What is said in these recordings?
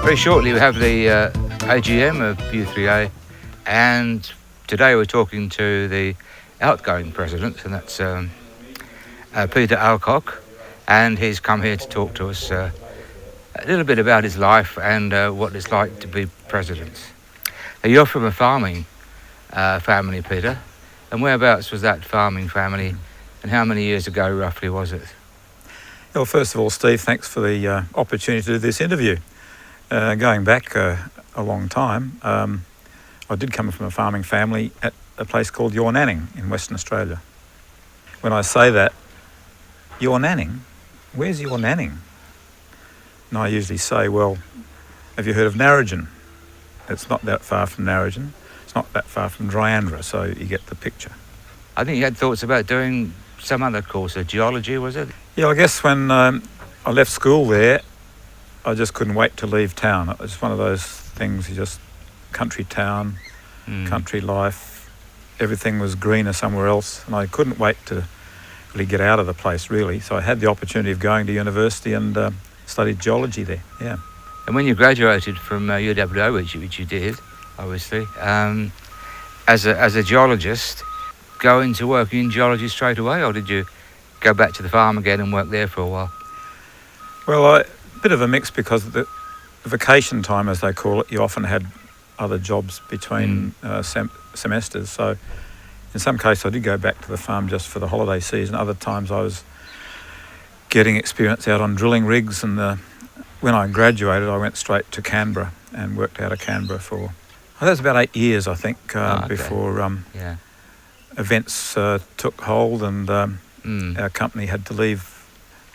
Very shortly we have the AGM of U3A, and today we're talking to the outgoing president, and that's Peter Alcock, and he's come here to talk to us a little bit about his life and what it's like to be president. Now, you're from a farming family, Peter, and whereabouts was that farming family, and how many years ago roughly was it? Well, first of all, Steve, thanks for the opportunity to do this interview. Going back a long time, I did come from a farming family at a place called Yornanning in Western Australia. When I say that, Yornanning? Where's Yornanning? And I usually say, well, have you heard of Narrogin? It's not that far from Narrogin. It's not that far from Dryandra, so you get the picture. I think you had thoughts about doing some other course, geology, was it? Yeah, I guess when I left school there, I just couldn't wait to leave town. It was one of those things, you just, country town, country life, everything was greener somewhere else, and I couldn't wait to really get out of the place, really. So I had the opportunity of going to university and studied geology there, yeah. And when you graduated from UWA, which you did, obviously, as a geologist, go into working in geology straight away, or did you go back to the farm again and work there for a while? Well, a bit of a mix, because the vacation time, as they call it, you often had other jobs between semesters. So in some cases I did go back to the farm just for the holiday season. Other times I was getting experience out on drilling rigs, and when I graduated I went straight to Canberra and worked out of Canberra for, that was about 8 years, I think, before events took hold, and our company had to leave.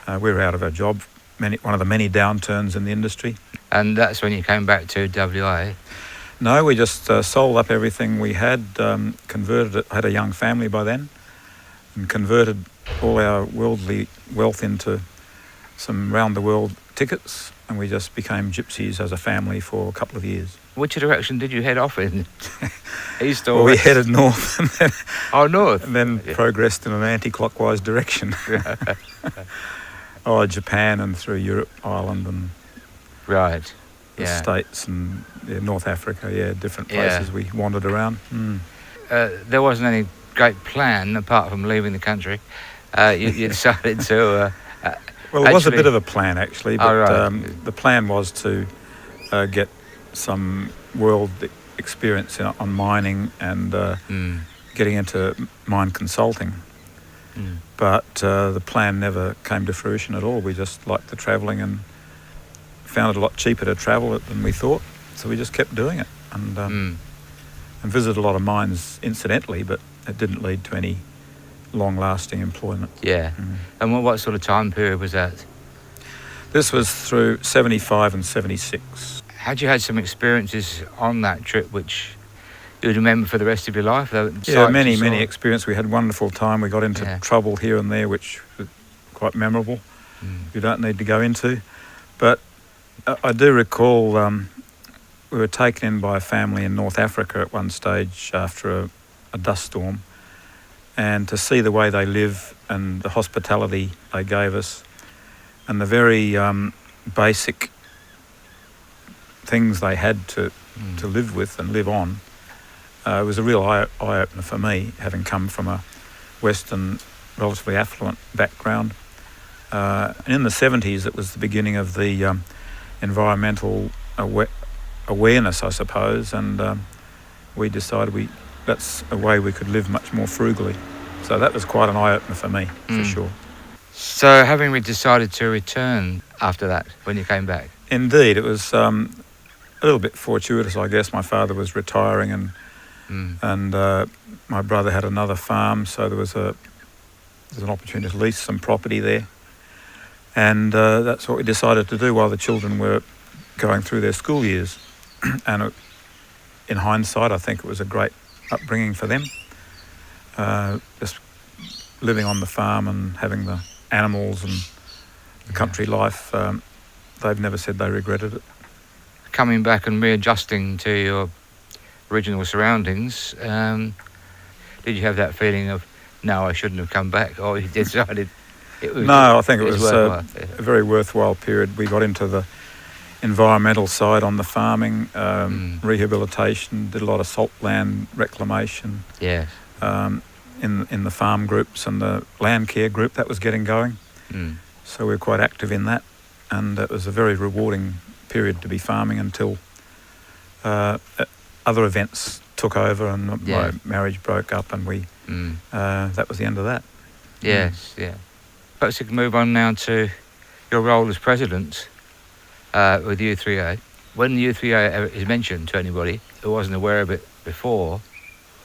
We were out of our job, one of the many downturns in the industry. And that's when you came back to WA? No, we just sold up everything we had, converted it. I had a young family by then, and converted all our worldly wealth into some round-the-world tickets, and we just became gypsies as a family for a couple of years. Which direction did you head off in? East or well, west? We headed north, and then, north? And then progressed in an anti-clockwise direction. Japan and through Europe, Ireland, and the States, and North Africa, different places we wandered around. There wasn't any great plan apart from leaving the country. You decided to... well, it was a bit of a plan, actually, but the plan was to get some world experience on mining and getting into mine consulting. But the plan never came to fruition at all. We just liked the travelling and found it a lot cheaper to travel than we thought, so we just kept doing it, and visited a lot of mines incidentally, but it didn't lead to any long-lasting employment. And what sort of time period was that? This was through 75 and 76. Had you had some experiences on that trip which you'd remember for the rest of your life? Many experiences. We had wonderful time. We got into trouble here and there, which was quite memorable. You don't need to go into. But I do recall we were taken in by a family in North Africa at one stage after a dust storm, and to see the way they live and the hospitality they gave us and the very basic things they had to live with and live on, it was a real eye-opener for me, having come from a Western, relatively affluent background. And in the 70s, it was the beginning of the environmental awareness, I suppose, and we decided that's a way we could live much more frugally. So that was quite an eye-opener for me, for sure. So having decided to return after that, when you came back? Indeed, it was a little bit fortuitous, I guess. My father was retiring, and my brother had another farm, so there was an opportunity to lease some property there. And that's what we decided to do while the children were going through their school years. And in hindsight, I think it was a great upbringing for them. Just living on the farm and having the animals and the country life, they've never said they regretted it. Coming back and readjusting to your original surroundings, did you have that feeling of, no, I shouldn't have come back, or you decided it was... No, I think it was a very worthwhile period. We got into the environmental side on the farming, rehabilitation, did a lot of salt land reclamation. Yes. In the farm groups and the land care group that was getting going. So we were quite active in that, and it was a very rewarding period to be farming until other events took over and my marriage broke up, and we that was the end of that. Yes, yeah. Perhaps we can move on now to your role as president with U3A. When U3A is mentioned to anybody who wasn't aware of it before,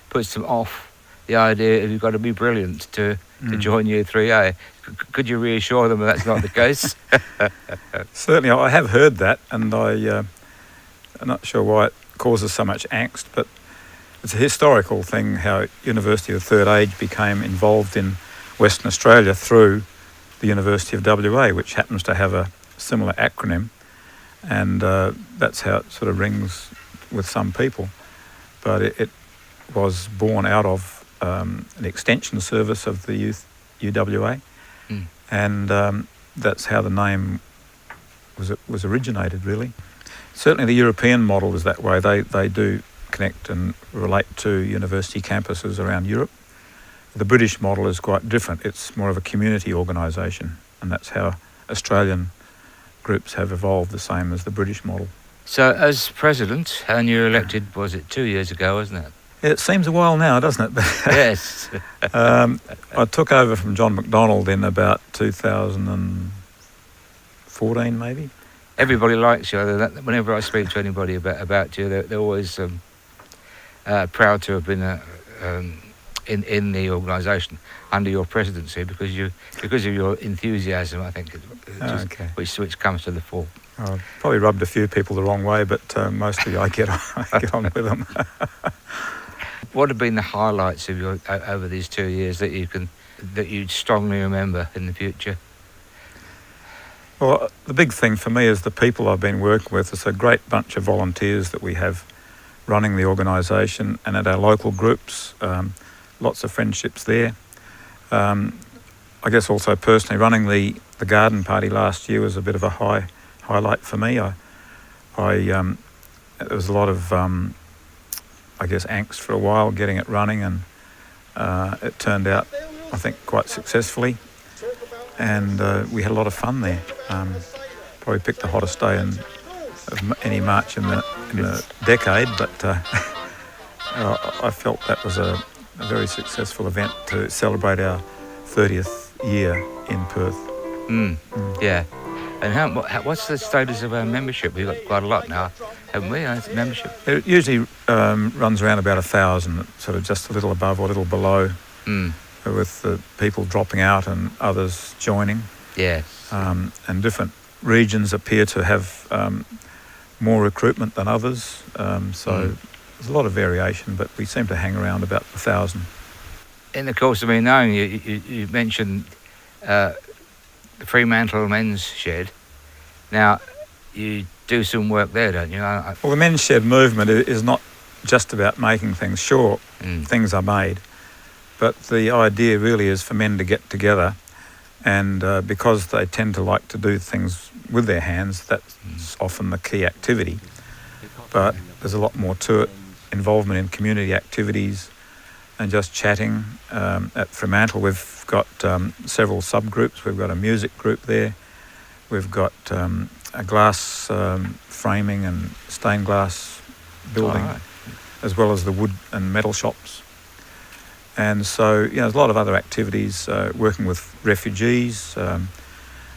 puts them off the idea of you've got to be brilliant to join U3A. Could you reassure them that that's not the case? Certainly, I have heard that, and I'm not sure why it causes so much angst, but it's a historical thing how University of Third Age became involved in Western Australia through the University of WA, which happens to have a similar acronym, and that's how it sort of rings with some people. But it was born out of an extension service of the UWA, and that's how the name was originated, really. Certainly the European model is that way. They do connect and relate to university campuses around Europe. The British model is quite different. It's more of a community organisation, and that's how Australian groups have evolved, the same as the British model. So as president, and you were elected, was it 2 years ago, wasn't it? It seems a while now, doesn't it? Yes. I took over from John McDonald in about 2014, maybe. Everybody likes you. Whenever I speak to anybody about you, they're always proud to have been in the organisation under your presidency because of your enthusiasm, I think, which comes to the fore. I've probably rubbed a few people the wrong way, but mostly I get on with them. What have been the highlights of your over these 2 years that you'd strongly remember in the future? Well, the big thing for me is the people I've been working with. It's a great bunch of volunteers that we have running the organisation, and at our local groups, lots of friendships there. I guess also personally, running the garden party last year was a bit of a highlight for me. There was a lot of angst for a while getting it running, and it turned out, I think, quite successfully, and we had a lot of fun there. Probably picked the hottest day of any march in the decade, but I felt that was a very successful event to celebrate our 30th year in Perth. Yeah. And what's the status of our membership? We've got quite a lot now, haven't we? Membership. It usually runs around about 1,000, sort of just a little above or a little below, with the people dropping out and others joining. Yes. And different regions appear to have more recruitment than others. So there's a lot of variation, but we seem to hang around about 1,000. In the course of me knowing you mentioned the Fremantle Men's Shed. Now, you do some work there, don't you? Well, the Men's Shed movement is not just about making things. Sure, things are made, but the idea really is for men to get together, and because they tend to like to do things with their hands, that's often the key activity. But there's a lot more to it, involvement in community activities and just chatting. At Fremantle we've got several subgroups. We've got a music group there. We've got a glass framing and stained glass building, as well as the wood and metal shops. And so, there's a lot of other activities, working with refugees.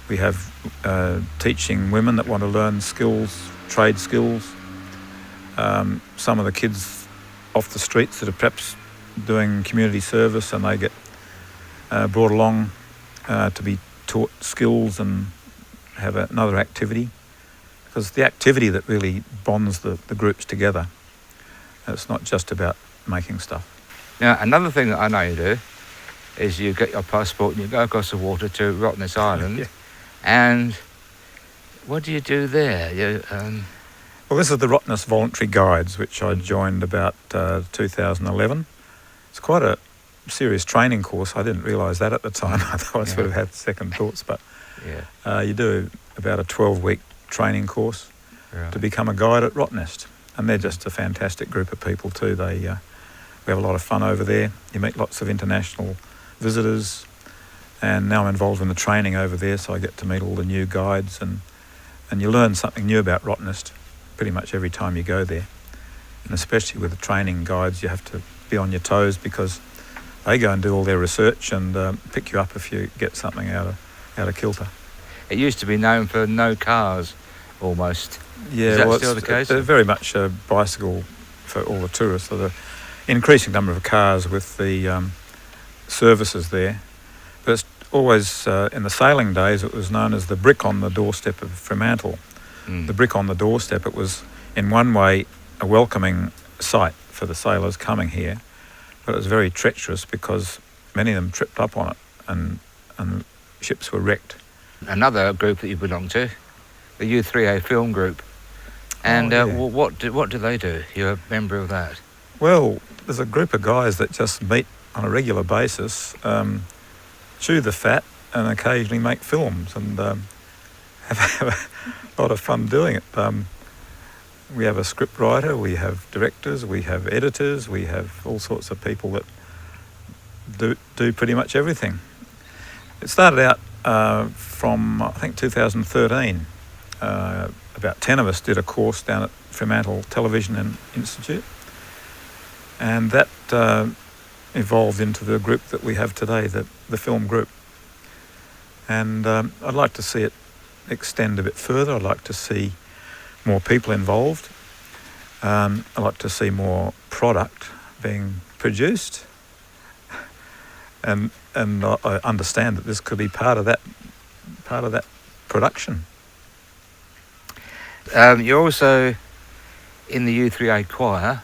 We have teaching women that want to learn skills, trade skills. Some of the kids off the streets that are perhaps doing community service, and they get brought along to be taught skills and have another activity, because it's the activity that really bonds the groups together. It's not just about making stuff. Now, another thing that I know you do is you get your passport and you go across the water to Rottnest Island. And what do you do there? Well, this is the Rottnest Voluntary Guides, which I joined about 2011. It's quite a serious training course. I didn't realise that at the time. I sort of had second thoughts, but you do about a 12-week training course. Right. to become a guide at Rottnest. And they're just a fantastic group of people too. We have a lot of fun over there. You meet lots of international visitors, and now I'm involved in the training over there, so I get to meet all the new guides, and you learn something new about Rottnest pretty much every time you go there. And especially with the training guides, you have to be on your toes, because they go and do all their research and pick you up if you get something out of kilter. It used to be known for no cars, almost. Yeah, Is that well, still the case? It's very much a bicycle for all the tourists. So the increasing number of cars with the services there. But it's always, in the sailing days, it was known as the brick on the doorstep of Fremantle. The brick on the doorstep, it was in one way a welcoming sight for the sailors coming here, but it was very treacherous because many of them tripped up on it and ships were wrecked. Another group that you belong to, the U3A film group. And what do they do? You're a member of that? Well, there's a group of guys that just meet on a regular basis, chew the fat and occasionally make films, and have a lot of fun doing it. We have a script writer, we have directors, we have editors, we have all sorts of people that do pretty much everything. It started out from, I think, 2013. About 10 of us did a course down at Fremantle Television Institute, and that evolved into the group that we have today, the film group. And I'd like to see it extend a bit further. I'd like to see more people involved. I'd like to see more product being produced, and I understand that this could be part of that production. You're also in the U3A choir.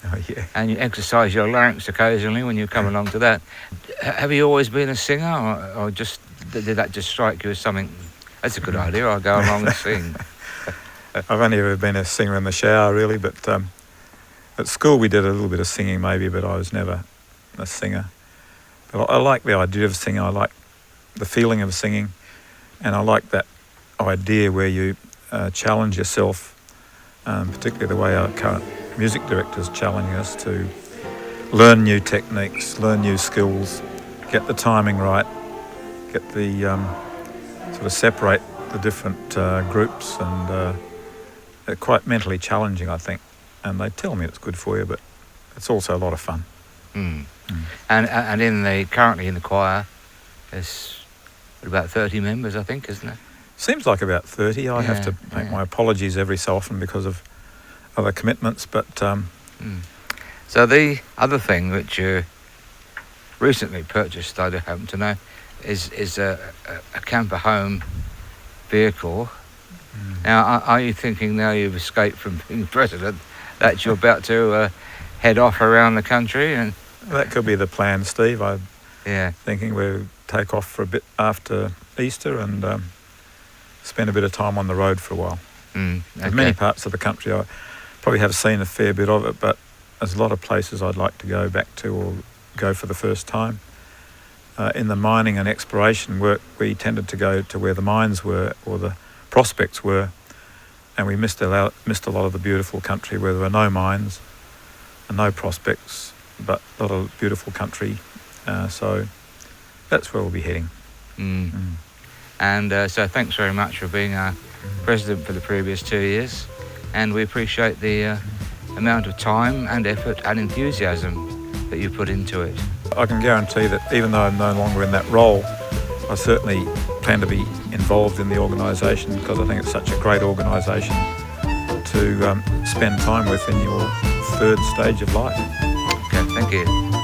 Oh yeah. And you exercise your larynx occasionally when you come along to that. Have you always been a singer, or just did that just strike you as something? That's a good idea. I'll go along and sing. I've only ever been a singer in the shower, really, but at school we did a little bit of singing maybe, but I was never a singer. But I like the idea of singing. I like the feeling of singing, and I like that idea where you challenge yourself, particularly the way our current music director's challenging us to learn new techniques, learn new skills, get the timing right, get the sort of separate the different groups, and they're quite mentally challenging, I think. And they tell me it's good for you, but it's also a lot of fun. And currently in the choir, there's about 30 members, I think, isn't it? Seems like about 30. I have to make my apologies every so often because of other commitments, but... So the other thing which you recently purchased, I happen to know, is a camper home vehicle. Now, are you thinking now you've escaped from being president that you're about to head off around the country? And that could be the plan, Steve. I'm thinking we'll take off for a bit after Easter and spend a bit of time on the road for a while. Okay. In many parts of the country, I probably have seen a fair bit of it, but there's a lot of places I'd like to go back to or go for the first time. In the mining and exploration work, we tended to go to where the mines were or the prospects were, and we missed a lot of the beautiful country where there were no mines and no prospects, but a lot of beautiful country. So that's where we'll be heading. And so thanks very much for being our president for the previous 2 years, and we appreciate the amount of time and effort and enthusiasm that you put into it. I can guarantee that even though I'm no longer in that role, I certainly plan to be involved in the organisation, because I think it's such a great organisation to spend time with in your third stage of life. Okay, thank you.